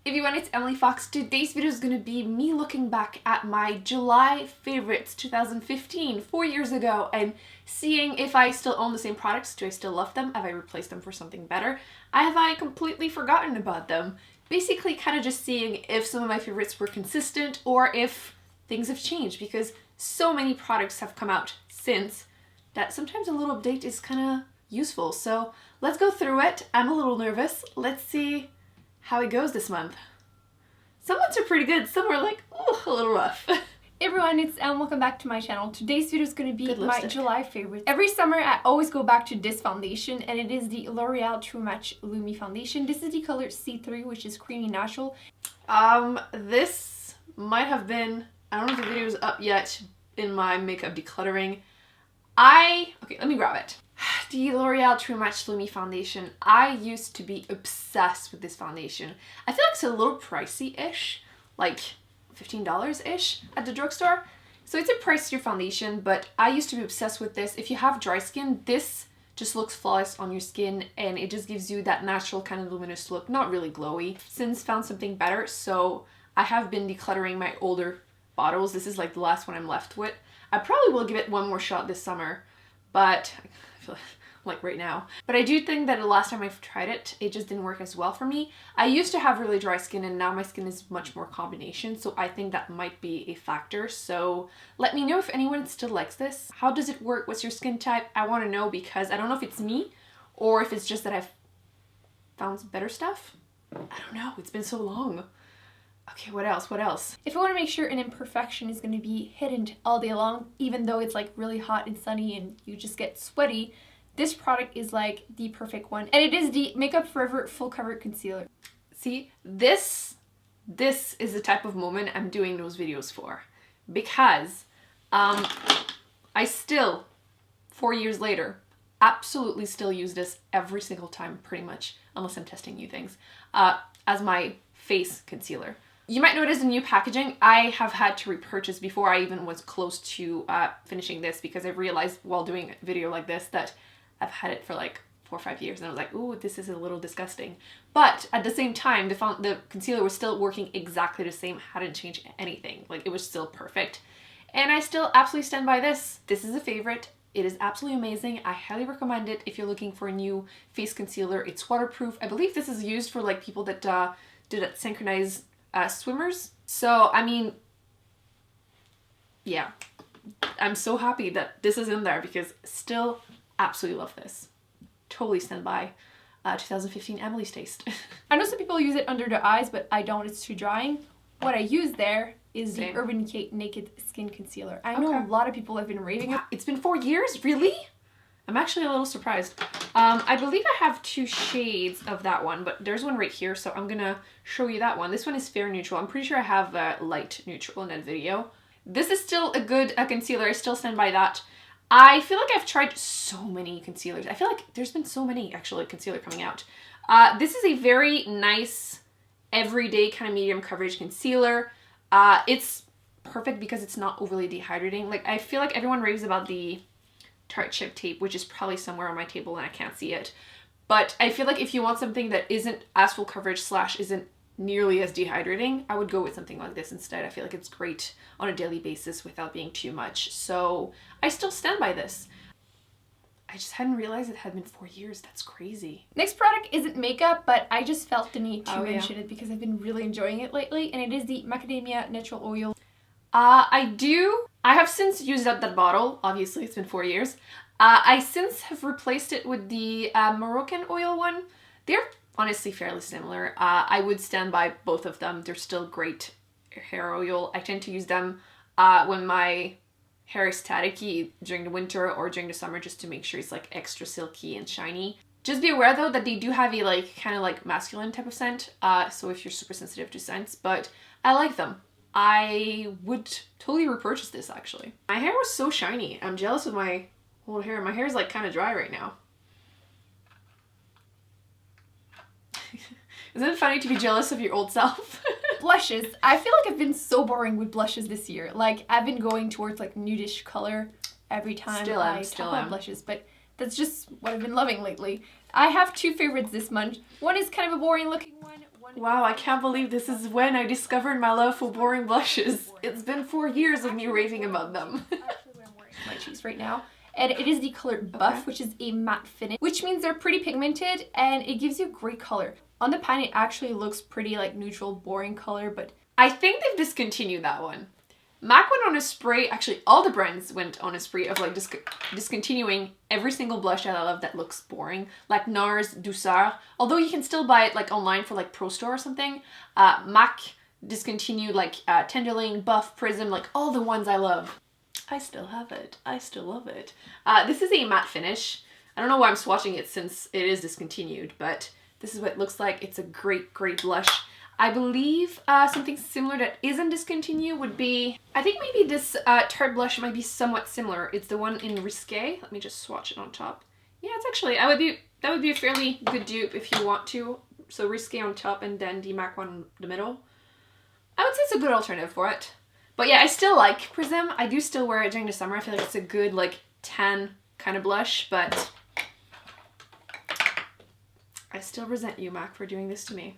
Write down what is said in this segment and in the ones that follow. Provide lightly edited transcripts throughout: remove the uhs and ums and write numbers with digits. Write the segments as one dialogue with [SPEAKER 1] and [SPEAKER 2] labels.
[SPEAKER 1] everyone, it's Emily Fox. Today's video is going to be me looking back at my July favorites 2015, 4 years ago, and seeing if I still own the same products. Do I still love them? Have I replaced them for something better? Have I completely forgotten about them? Basically kind of just seeing if some of my favorites were consistent or if things have changed, because so many products have come out since that sometimes a little update is kind of useful. So let's go through it. I'm a little nervous. Let's see how it goes this month. Some months are pretty good, some are like, oh, a little rough.
[SPEAKER 2] Hey everyone, it's welcome back to my channel. Today's video is going to be my July favorites. Every summer I always go back to this foundation, and it is the L'Oreal True Match Lumi foundation. This is the color C3, which is creamy natural.
[SPEAKER 1] This might have been, I don't know if the video is up yet, in my makeup decluttering. Okay, let me grab it. The L'Oreal True Match Lumi foundation. I used to be obsessed with this foundation. I feel like it's a little pricey-ish, like $15-ish at the drugstore. So it's a pricier foundation, but I used to be obsessed with this. If you have dry skin, this just looks flawless on your skin, and it just gives you that natural kind of luminous look, not really glowy. Since found something better, so I have been decluttering my older bottles. This is like the last one I'm left with. I probably will give it one more shot this summer, but I feel like right now. But I do think that the last time I've tried it, it just didn't work as well for me. I used to have really dry skin, and now my skin is much more combination, so I think that might be a factor. So let me know if anyone still likes this. How does it work? What's your skin type? I want to know, because I don't know if it's me or if it's just that I've found better stuff. I don't know. It's been so long. Okay, what else? What else?
[SPEAKER 2] If you want to make sure an imperfection is going to be hidden all day long, even though it's like really hot and sunny and you just get sweaty, this product is like the perfect one. And it is the Makeup Forever Full Cover Concealer.
[SPEAKER 1] See, this is the type of moment I'm doing those videos for, because I still, 4 years later, absolutely still use this every single time, pretty much, unless I'm testing new things, as my face concealer. You might notice the new packaging. I have had to repurchase before I even was close to finishing this, because I realized while doing a video like this that I've had it for like 4 or 5 years, and I was like, ooh, this is a little disgusting. But at the same time, the concealer was still working exactly the same, hadn't changed anything. Like, it was still perfect. And I still absolutely stand by this. This is a favorite. It is absolutely amazing. I highly recommend it if you're looking for a new face concealer. It's waterproof. I believe this is used for like people that do that synchronized swimmers. So, I mean, yeah, I'm so happy that this is in there, because still absolutely love this. Totally stand by 2015 Emily's taste.
[SPEAKER 2] I know some people use it under their eyes, but I don't. It's too drying. What I use there is the Urban Decay Naked Skin Concealer. I know a lot of people have been raving it.
[SPEAKER 1] It's been 4 years? Really? I'm actually a little surprised. I believe I have 2 shades of that one, but there's one right here, so I'm gonna show you that one. This one is Fair Neutral. I'm pretty sure I have light neutral in that video. This is still a good concealer. I still stand by that. I feel like I've tried so many concealers. I feel like there's been so many actually concealer coming out. This is a very nice everyday kind of medium coverage concealer. It's perfect because it's not overly dehydrating. Like, I feel like everyone raves about the Tarte Chip Tape, which is probably somewhere on my table and I can't see it. But I feel like if you want something that isn't as full coverage / isn't nearly as dehydrating, I would go with something like this instead. I feel like it's great on a daily basis without being too much. So I still stand by this. I just hadn't realized it had been 4 years. That's crazy.
[SPEAKER 2] Next product isn't makeup, but I just felt the need to mention it because I've been really enjoying it lately, and it is the Macadamia Natural Oil.
[SPEAKER 1] I have since used up that bottle. Obviously, it's been 4 years. I since have replaced it with the Moroccanoil one. They're honestly fairly similar. I would stand by both of them. They're still great hair oil. I tend to use them when my hair is staticky during the winter or during the summer, just to make sure it's like extra silky and shiny. Just be aware though that they do have a like kind of like masculine type of scent. So if you're super sensitive to scents, but I like them. I would totally repurchase this actually. My hair was so shiny. I'm jealous of my old hair. My hair is like kind of dry right now. Isn't it funny to be jealous of your old self?
[SPEAKER 2] Blushes. I feel like I've been so boring with blushes this year. Like, I've been going towards like nudish color every time I talk about blushes, but that's just what I've been loving lately. I have 2 favorites this month. One is kind of a boring looking one. One
[SPEAKER 1] Wow, I can't believe this is when I discovered my love for boring blushes. It's been 4 years of me raving about them.
[SPEAKER 2] My cheeks right now. And it is the color Buff, which is a matte finish, which means they're pretty pigmented and it gives you great color. On the pan, it actually looks pretty like neutral, boring color, but
[SPEAKER 1] I think they've discontinued that one. MAC went on a spree, actually all the brands went on a spree of like discontinuing every single blush that I love that looks boring. Like NARS Douceur, although you can still buy it like online for like Pro Store or something. MAC discontinued like Tenderling, Buff, Prism, like all the ones I love. I still have it. I still love it. This is a matte finish. I don't know why I'm swatching it since it is discontinued, but this is what it looks like. It's a great, great blush. I believe something similar that isn't discontinued would be, I think maybe this Tarte blush might be somewhat similar. It's the one in Risque. Let me just swatch it on top. Yeah, it's actually, that would be a fairly good dupe if you want to. So Risque on top and then the MAC one in the middle. I would say it's a good alternative for it. But yeah, I still like Prism. I do still wear it during the summer. I feel like it's a good like tan kind of blush, but I still resent you, MAC, for doing this to me.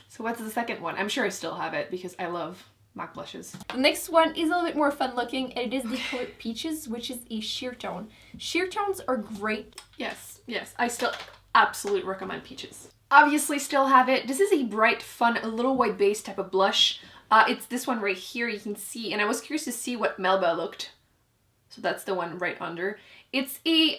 [SPEAKER 1] So what's the second one? I'm sure I still have it because I love MAC blushes.
[SPEAKER 2] The next one is a little bit more fun looking, and it is the color Peaches, which is a sheer tone. Sheer tones are great.
[SPEAKER 1] Yes, yes. I still absolutely recommend Peaches. Obviously still have it. This is a bright, fun, a little white base type of blush. It's this one right here, you can see, and I was curious to see what Melba looked. So that's the one right under. It's a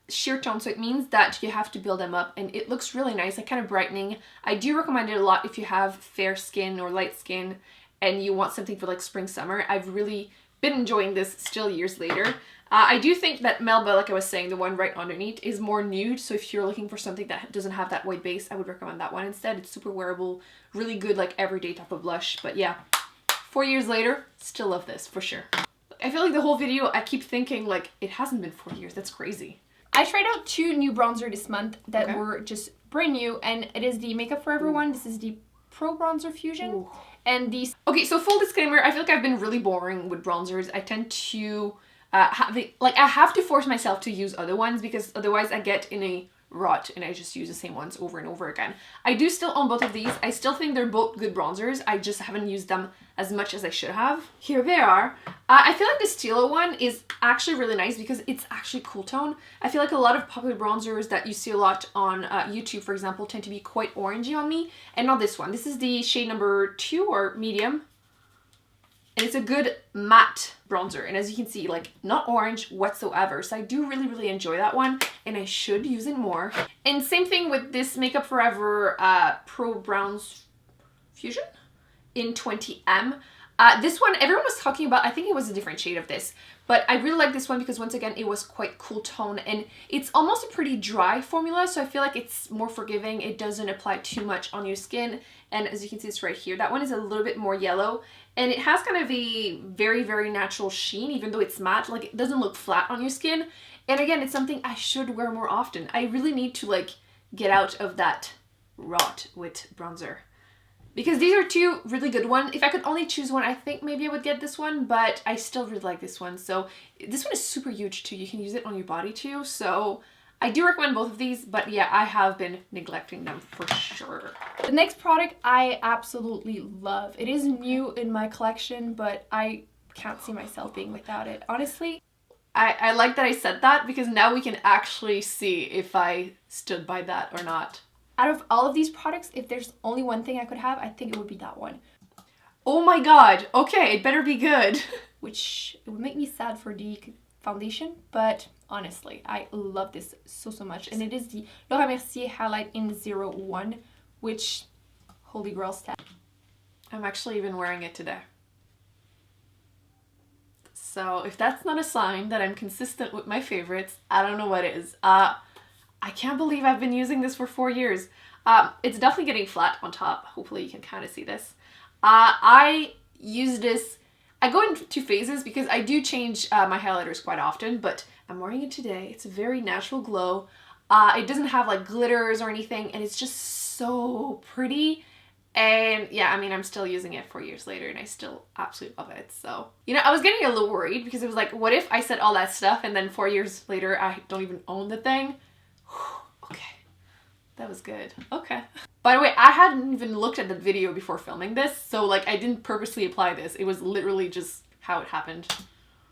[SPEAKER 1] sheer tone, so it means that you have to build them up, and it looks really nice, like kind of brightening. I do recommend it a lot if you have fair skin or light skin and you want something for like spring, summer. I've really been enjoying this still years later. I do think that Melba, like I was saying, the one right underneath, is more nude. So if you're looking for something that doesn't have that white base, I would recommend that one instead. It's super wearable, really good, like everyday type of blush. But yeah, 4 years later, still love this for sure. I feel like the whole video, I keep thinking like, it hasn't been 4 years. That's crazy.
[SPEAKER 2] I tried out 2 new bronzer this month that were just brand new, and it is the Makeup Forever one. This is the Pro Bronzer Fusion.
[SPEAKER 1] Ooh.
[SPEAKER 2] And these...
[SPEAKER 1] Okay, so full disclaimer, I feel like I've been really boring with bronzers. I tend to I have to force myself to use other ones because otherwise I get in a rut and I just use the same ones over and over again. I do still own both of these. I still think they're both good bronzers. I just haven't used them as much as I should have. Here they are. I feel like the Stila one is actually really nice because it's actually cool tone. I feel like a lot of popular bronzers that you see a lot on YouTube, for example, tend to be quite orangey on me, and not this one. This is the shade number 2 or medium. And it's a good matte bronzer. And as you can see, like not orange whatsoever. So I do really, really enjoy that one. And I should use it more. And same thing with this Makeup Forever Pro Bronze Fusion in 20M. This one, everyone was talking about, I think it was a different shade of this. But I really like this one because once again, it was quite cool tone. And it's almost a pretty dry formula. So I feel like it's more forgiving. It doesn't apply too much on your skin. And as you can see, it's right here. That one is a little bit more yellow. And it has kind of a very, very natural sheen, even though it's matte. Like, it doesn't look flat on your skin. And again, it's something I should wear more often. I really need to, like, get out of that rut with bronzer. Because these are 2 really good ones. If I could only choose one, I think maybe I would get this one. But I still really like this one. So, this one is super huge, too. You can use it on your body, too. So, I do recommend both of these, but yeah, I have been neglecting them for sure.
[SPEAKER 2] The next product I absolutely love. It is new in my collection, but I can't see myself being without it, honestly.
[SPEAKER 1] I like that I said that because now we can actually see if I stood by that or not.
[SPEAKER 2] Out of all of these products, if there's only one thing I could have, I think it would be that one.
[SPEAKER 1] Oh my god, okay, it better be good.
[SPEAKER 2] Which it would make me sad for the foundation, but honestly, I love this so much. And it is the Laura Mercier Highlight in 01, which Holy Grails tag.
[SPEAKER 1] I'm actually even wearing it today. So if that's not a sign that I'm consistent with my favorites, I don't know what is. I can't believe I've been using this for 4 years. It's definitely getting flat on top. Hopefully you can kind of see this. I use this, I go into phases because I do change my highlighters quite often, but I'm wearing it today. It's a very natural glow. It doesn't have like glitters or anything, and it's just so pretty. And yeah, I mean, I'm still using it 4 years later and I still absolutely love it. So, you know, I was getting a little worried because it was like, what if I said all that stuff and then 4 years later, I don't even own the thing? Okay, That was good. Okay. By the way, I hadn't even looked at the video before filming this, so like I didn't purposely apply this. It was literally just how it happened.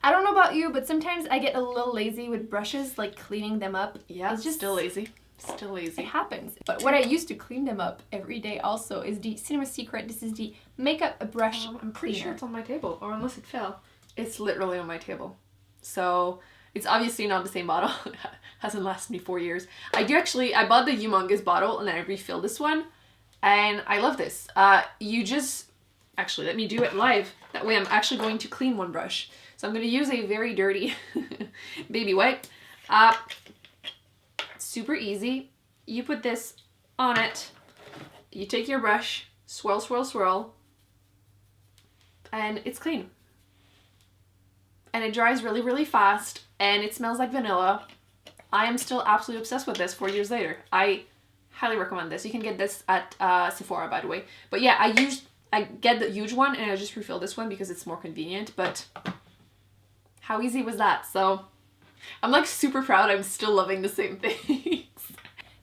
[SPEAKER 2] I don't know about you, but sometimes I get a little lazy with brushes, like cleaning them up.
[SPEAKER 1] Yeah, it's just still lazy. Still lazy.
[SPEAKER 2] It happens. But what I used to clean them up every day also is the Cinema Secret. This is the makeup brush
[SPEAKER 1] I'm pretty
[SPEAKER 2] cleaner.
[SPEAKER 1] sure it's on my table, or unless it fell. It's literally on my table. So it's obviously not the same bottle. It hasn't lasted me 4 years. I bought the humongous bottle and then I refilled this one. And I love this. Actually, let me do it live. That way I'm actually going to clean one brush. So I'm going to use a very dirty baby wipe. Super easy. You put this on it. You take your brush, swirl, swirl, swirl. And it's clean. And it dries really, really fast. And it smells like vanilla. I am still absolutely obsessed with this 4 years later. I highly recommend this. You can get this at Sephora, by the way. But yeah, I get the huge one and I just refill this one because it's more convenient. But how easy was that? So I'm like super proud. I'm still loving the same things.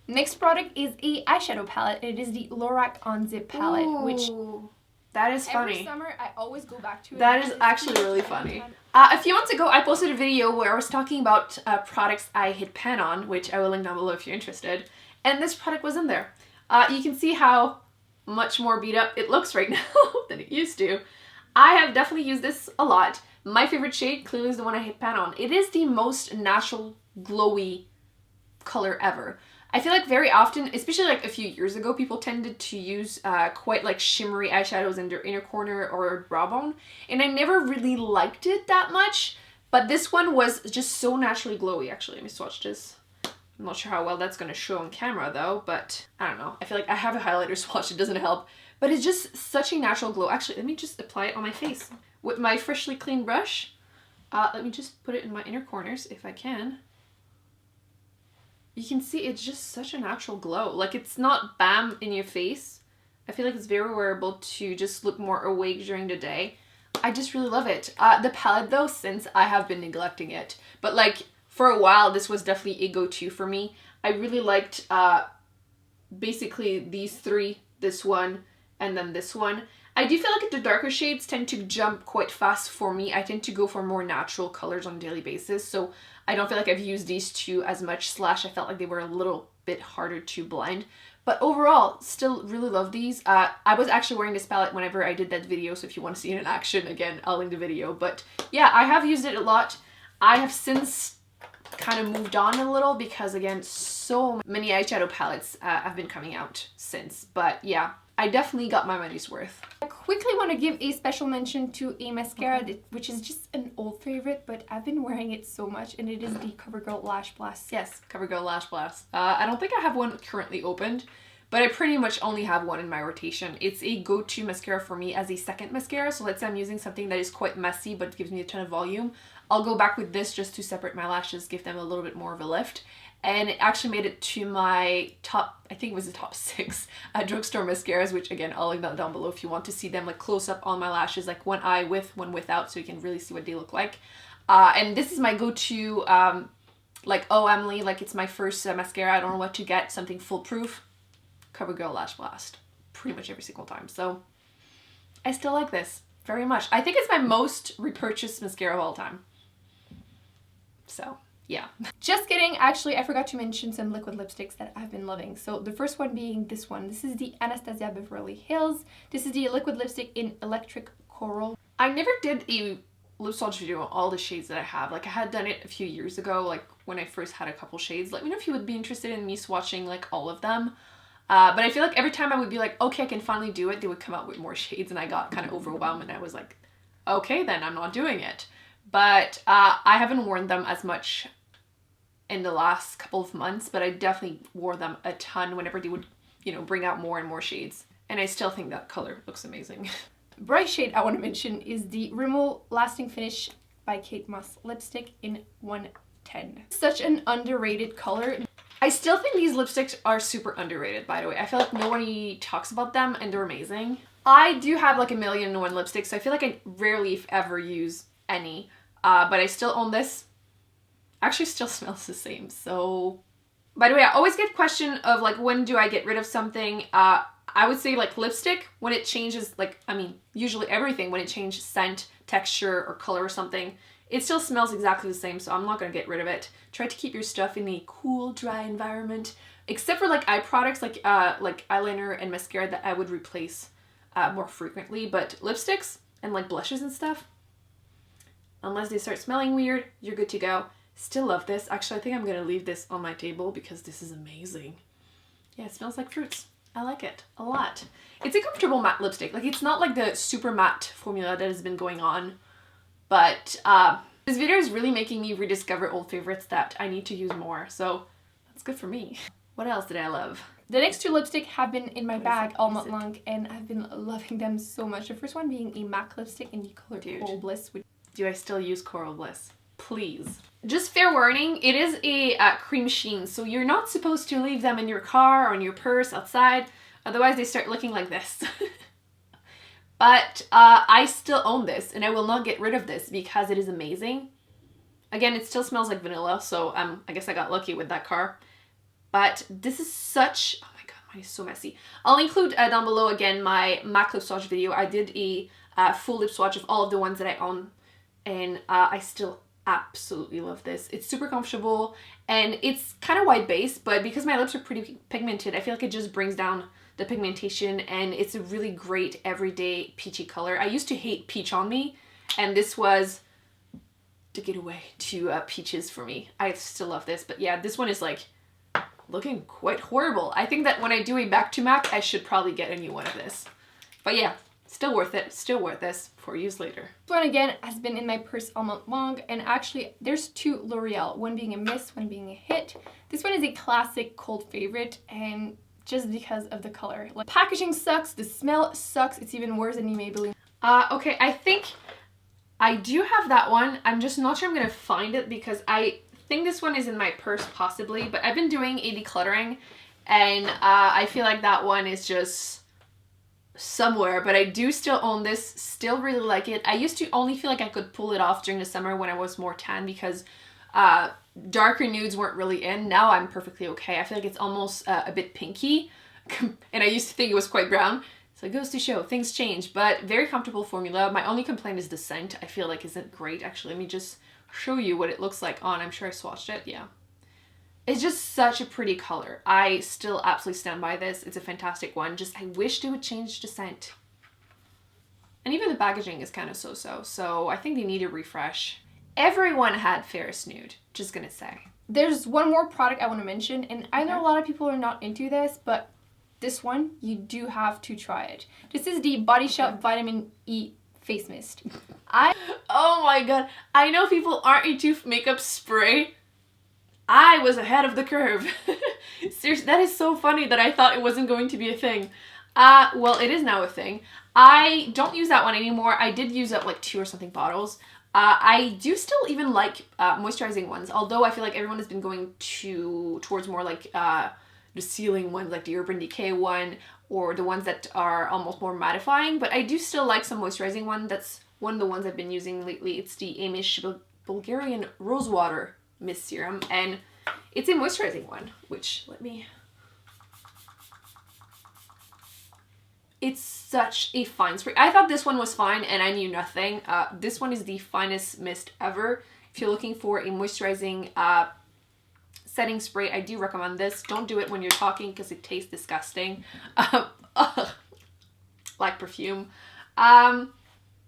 [SPEAKER 2] Next product is a eyeshadow palette. It is the Lorac Unzipped palette.
[SPEAKER 1] Ooh,
[SPEAKER 2] which
[SPEAKER 1] that is funny.
[SPEAKER 2] Every summer I always go back to it.
[SPEAKER 1] That is actually really funny. A few months ago I posted a video where I was talking about products I hit pan on, which I will link down below if you're interested. And this product was in there. You can see how much more beat up it looks right now than it used to. I have definitely used this a lot. My favorite shade clearly is the one I hit pan on. It is the most natural, glowy color ever. I feel like very often, especially like a few years ago, people tended to use quite like shimmery eyeshadows in their inner corner or brow bone. And I never really liked it that much. But this one was just so naturally glowy. Actually, let me swatch this. I'm not sure how well that's going to show on camera though, but I don't know. I feel like I have a highlighter swatch, it doesn't help. But it's just such a natural glow. Actually, let me just apply it on my face with my freshly cleaned brush. Let me just put it in my inner corners if I can. You can see it's just such a natural glow. Like it's not bam in your face. I feel like it's very wearable to just look more awake during the day. I just really love it. The palette though, since I have been neglecting it, but like for a while this was definitely a go-to for me. I really liked basically these three, this one, and then this one. I do feel like the darker shades tend to jump quite fast for me. I tend to go for more natural colors on a daily basis, so I don't feel like I've used these two as much, slash I felt like they were a little bit harder to blend. But overall, still really love these. I was actually wearing this palette whenever I did that video, so if you want to see it in action, again, I'll link the video. But yeah, I have used it a lot. I have since kind of moved on a little because, again, so many eyeshadow palettes have been coming out since. But yeah, I definitely got my money's worth.
[SPEAKER 2] I quickly want to give a special mention to a mascara which is just an old favorite, but I've been wearing it so much, and it is the Covergirl Lash Blast.
[SPEAKER 1] Yes, Covergirl Lash Blast. I don't think I have one currently opened, but I pretty much only have one in my rotation. It's a go-to mascara for me as a second mascara, so let's say I'm using something that is quite messy but gives me a ton of volume. I'll go back with this just to separate my lashes, give them a little bit more of a lift. And it actually made it to my top, I think it was the top 6 drugstore mascaras, which again, I'll link that down below if you want to see them like close up on my lashes, like one eye with, one without, so you can really see what they look like. And this is my go-to, like, oh, Emily, like it's my first mascara, I don't know what to get, something foolproof. Covergirl Lash Blast, pretty much every single time. So I still like this very much. I think it's my most repurchased mascara of all time. So yeah.
[SPEAKER 2] Just kidding. Actually, I forgot to mention some liquid lipsticks that I've been loving. So the first one being this one. This is the Anastasia Beverly Hills. This is the liquid lipstick in Electric Coral.
[SPEAKER 1] I never did a lip swatch video on all the shades that I have. Like I had done it a few years ago, like when I first had a couple shades. Let me know if you would be interested in me swatching like all of them. But I feel like every time I would be like, okay, I can finally do it, they would come out with more shades, and I got kind of overwhelmed, and I was like, okay, then I'm not doing it. But I haven't worn them as much in the last couple of months, but I definitely wore them a ton whenever they would, you know, bring out more and more shades. And I still think that color looks amazing.
[SPEAKER 2] Bright shade I want to mention is the Rimmel Lasting Finish by Kate Moss lipstick in 110. Such an underrated color.
[SPEAKER 1] I still think these lipsticks are super underrated, by the way. I feel like nobody talks about them and they're amazing. I do have like 1,000,001 lipsticks, so I feel like I rarely if ever use any. But I still own this. Actually still smells the same, so By the way, I always get question of like, when do I get rid of something? I would say like lipstick, when it changes, like, I mean, usually everything, when it changes scent, texture, or color or something, it still smells exactly the same, so I'm not gonna get rid of it. Try to keep your stuff in a cool, dry environment, except for like eye products like eyeliner and mascara that I would replace more frequently, but lipsticks and like blushes and stuff, unless they start smelling weird, you're good to go. Still love this. Actually, I think I'm gonna leave this on my table because this is amazing. Yeah, it smells like fruits. I like it a lot. It's a comfortable matte lipstick. Like, it's not like the super matte formula that has been going on, but this video is really making me rediscover old favorites that I need to use more, so that's good for me. What else did I love?
[SPEAKER 2] The next two lipstick have been in my bag all month long, and I've been loving them so much. The first one being a MAC lipstick in the color Coral Bliss.
[SPEAKER 1] Do I still use Coral Bliss? Please. Just fair warning, it is a cream sheen, so you're not supposed to leave them in your car or in your purse outside, otherwise they start looking like this. But I still own this, and I will not get rid of this because it is amazing. Again, it still smells like vanilla, so I guess I got lucky with that car. But this is such, oh my god, mine is so messy. I'll include down below again my MAC lip swatch video. I did a full lip swatch of all of the ones that I own, and I still absolutely love this. It's super comfortable, and it's kind of white base, but because my lips are pretty pigmented, I feel like it just brings down the pigmentation, and it's a really great everyday peachy color. I used to hate peach on me, and this was to get away to peaches for me. I still love this, but yeah, this one is like looking quite horrible. I think that when I do a back to MAC, I should probably get a new one of this. But yeah, still worth it. Still worth this for use later.
[SPEAKER 2] This one again has been in my purse all month long, and actually there's two L'Oreal, one being a miss, one being a hit. This one is a classic cult favorite, and just because of the color. Like, packaging sucks, the smell sucks, it's even worse than you may believe.
[SPEAKER 1] Okay, I think I do have that one. I'm just not sure I'm gonna find it because I think this one is in my purse possibly, but I've been doing a decluttering, and I feel like that one is just somewhere, but I do still own this, still really like it. I used to only feel like I could pull it off during the summer when I was more tan because darker nudes weren't really in. Now I'm perfectly okay. I feel like it's almost a bit pinky, and I used to think it was quite brown. So it goes to show, things change, but very comfortable formula. My only complaint is the scent. I feel like isn't great. Actually, let me just show you what it looks like on. I'm sure I swatched it, yeah. It's just such a pretty color. I still absolutely stand by this. It's a fantastic one. Just, I wish they would change the scent. And even the packaging is kind of so-so, so I think they need a refresh. Everyone had Fairest Nude, just gonna say.
[SPEAKER 2] There's one more product I want to mention, and I know a lot of people are not into this, but this one, you do have to try it. This is the Body Shop Vitamin E Face Mist.
[SPEAKER 1] Oh my god, I know people aren't into makeup spray. I was ahead of the curve. Seriously, that is so funny that I thought it wasn't going to be a thing. Well, it is now a thing. I don't use that one anymore. I did use up like 2 or something bottles. I do still even like moisturizing ones, although I feel like everyone has been going towards more like the sealing ones, like the Urban Decay one, or the ones that are almost more mattifying, but I do still like some moisturizing one. That's one of the ones I've been using lately. It's the Amish Bulgarian Rosewater Mist Serum, and it's a moisturizing one, which, it's such a fine spray. I thought this one was fine, and I knew nothing. This one is the finest mist ever. If you're looking for a moisturizing setting spray, I do recommend this. Don't do it when you're talking because it tastes disgusting. Like perfume.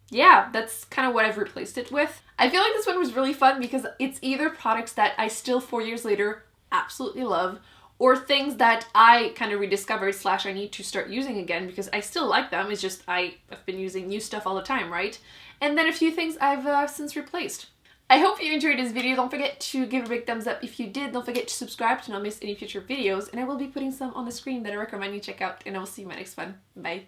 [SPEAKER 1] Yeah, that's kind of what I've replaced it with. I feel like this one was really fun because it's either products that I still 4 years later absolutely love, or things that I kind of rediscovered / I need to start using again because I still like them. It's just I've been using new stuff all the time, right? And then a few things I've since replaced. I hope you enjoyed this video. Don't forget to give a big thumbs up if you did. Don't forget to subscribe to not miss any future videos, and I will be putting some on the screen that I recommend you check out, and I will see you in my next one. Bye.